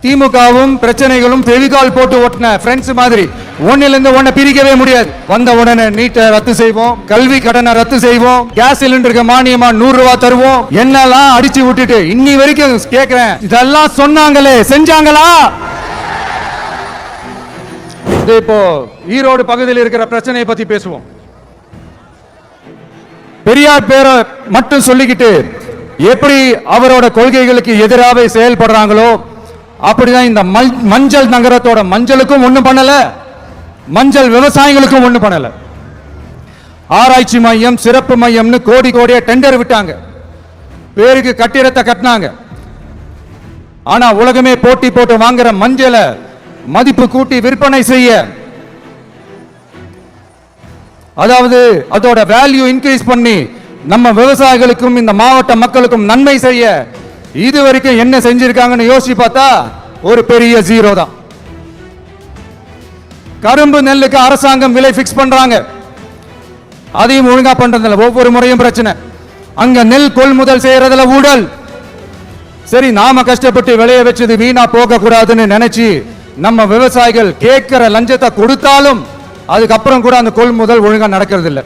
திமுகவும் பிரச்சனைகளும் ஃபெவிகால் போட்டு ஓட்டின ஃப்ரெண்ட்ஸ் மாதிரி ஒன்னிலிருந்து ஒன்ன பிரிக்கவே முடியாது. வந்த உடனே நீட்டை ரத்து செய்வோம், கல்வி கடனை ரத்து செய்வோம், கேஸ் சிலிண்டருக்கு மானியமா 100 ரூபாய் தருவோம், என்னெல்லாம் அடிச்சு விட்டுட்டு இன்னி வரைக்கும் கேட்கிறேன், இதெல்லாம் சொன்னாங்களே செஞ்சாங்களா? இப்போ ஈரோடு பகுதியில் இருக்கிற பிரச்சனையை பத்தி பேசுவோம். பெரியார் பேரை மட்டும் சொல்லிக்கிட்டு எப்படி அவரோட கொள்கைகளுக்கு எதிராக செயல்படுறாங்களோ அப்படிதான் இந்த மஞ்சள் நகரத்தோட மஞ்சளுக்கும் ஒண்ணும் பண்ணல, மஞ்சள் விவசாயிகளுக்கும் ஒண்ணும் பண்ணல. ஆராய்ச்சி மையம், சிறப்பு மையம்னு கோடி கோடியா டெண்டர் விட்டாங்க, பேருக்கு கட்டிடத்தை கட்டினாங்க. ஆனா உலகமே போட்டி போட்டு வாங்குற மஞ்சளை மதிப்பு கூட்டி விற்பனை செய்ய, அதாவது அதோட வேல்யூ இன்க்ரீஸ் பண்ணி நம்ம விவசாயிகளுக்கும் இந்த மாவட்ட மக்களுக்கும் நன்மை செய்ய இதுவரைக்கும் என்ன செஞ்சிருக்காங்கன்னு யோசிச்சு பார்த்தா ஒரு பெரிய ஜீரோ தான். கரும்பு நெல்லுக்கு அரசாங்கம் விலை பிக்ஸ் பண்றாங்க, அதையும் ஒழுங்கா பண்றதில்ல, ஒவ்வொரு முறையும் பிரச்சனை. அங்க நெல் கொள்முதல் செய்யறதுல ஊழல். சரி, நாம கஷ்டப்பட்டு விளைய வச்சது வீணா போக கூடாதுன்னு நினைச்சு நம்ம விவசாயிகள் கேட்கிற லஞ்சத்தை கொடுத்தாலும் அதுக்கப்புறம் கூட அந்த கொள்முதல் ஒழுங்கா நடக்கிறது இல்லை.